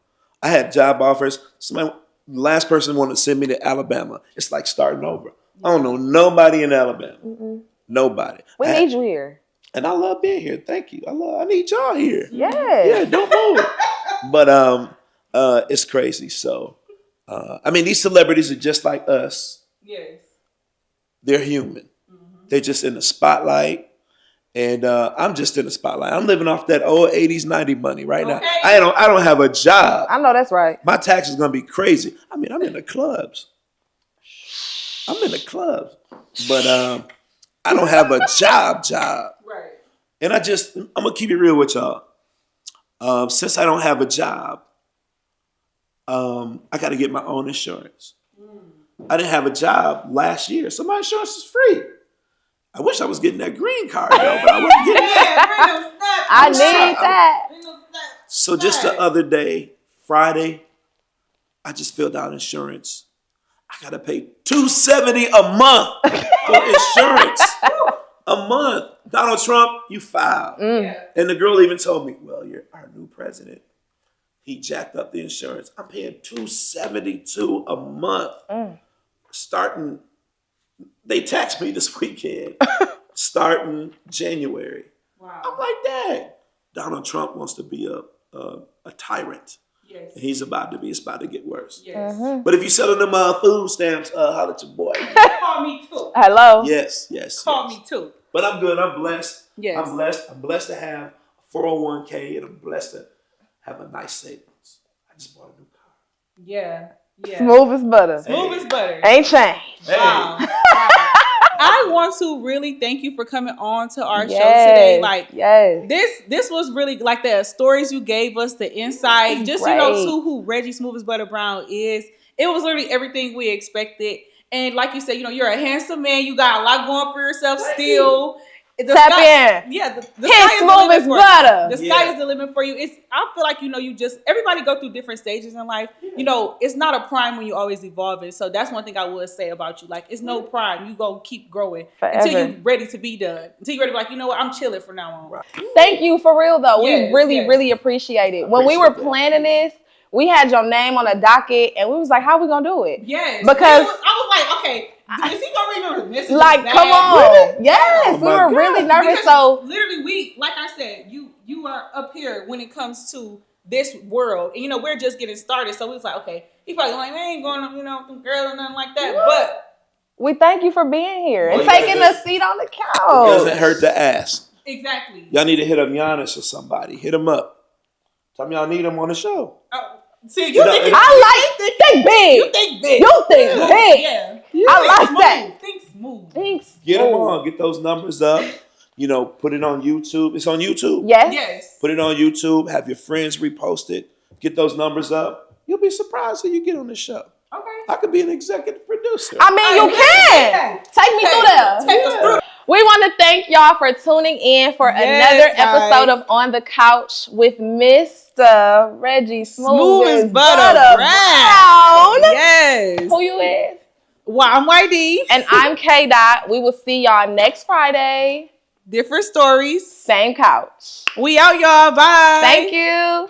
I had job offers. The last person wanted to send me to Alabama. It's like starting over. I don't know nobody in Alabama. Nobody. We need you here. And I love being here. Thank you. I need y'all here. Yes. Yeah, don't move. But it's crazy. So, these celebrities are just like us. Yes. They're human. They're just in the spotlight. And I'm just in the spotlight. I'm living off that old 80s, 90s money right now. I don't have a job. I know that's right. My tax is going to be crazy. I'm in the clubs. But I don't have a job. Right. And I'm going to keep it real with y'all. Since I don't have a job, I got to get my own insurance. I didn't have a job last year, so my insurance is free. I wish I was getting that green card, though, but I wasn't getting that. I need that. So just the other day, Friday, I just filled out insurance. I gotta pay $270 a month for insurance. A month. Donald Trump, you filed. And the girl even told me, well, you're our new president. He jacked up the insurance. I'm paying $272 a month. Starting, they taxed me this weekend. Starting January. Wow. I'm like, Dad, Donald Trump wants to be a tyrant. Yes. And it's about to get worse. Yes. But if you selling them food stamps, holler at your boy. Call me too. Hello. Yes. Call me too. But I'm good. I'm blessed. Yes. I'm blessed to have a 401k, and I'm blessed to have a nice savings. I just bought a new car. Yeah. Smooth as butter. Smooth as butter. Ain't changed. Hey. Wow. I want to really thank you for coming on to our show today. Like, this was really like the stories you gave us, the insight, just, you know, to who Reggie Smooth as Butter Brown is. It was literally everything we expected. And like you said, you know, you're a handsome man. You got a lot going for yourself still. Tap in. Yeah, the His sky is the smooth limit as for butter. you. The sky is the limit for you. I feel like, you know, everybody go through different stages in life. You know, it's not a prime when you always evolving. So that's one thing I would say about you. Like, it's no prime. You go keep growing until you're ready to be done. Until you're ready to be like, you know what, I'm chilling from now on. Right. Thank you for real though. Yes, We really appreciate it. When we were planning this, we had your name on a docket and we was like, how we gonna do it? Yes. Because I was like, okay, is he gonna read the message? like, come on. Really? Yes, we were really nervous. Because so literally like I said, you are up here when it comes to this world. And you know, we're just getting started. So we was like, okay, he probably like, I ain't going, you know, with them girls or nothing like that. But we thank you for being here and Well, taking a seat on the It couch. doesn't hurt to ask. exactly. Y'all need to hit up Giannis or somebody. Hit him up. Tell me y'all need him on the show. See, you think think big. You think big. You think big. Yeah. I like that. Think smooth. Get them on. Get those numbers up. You know, put it on YouTube. It's on YouTube. Yes. Put it on YouTube. Have your friends repost it. Get those numbers up. You'll be surprised when you get on the show. Okay. I could be an executive producer. I mean, you can. Take me through there. Take us through. We want to thank y'all for tuning in for another episode of On the Couch with Mr. Reggie Smooth as Butter Brown. Yes. Who you is? Well, I'm YD. And I'm KDOT. We will see y'all next Friday. Different stories. Same couch. We out, y'all. Bye. Thank you.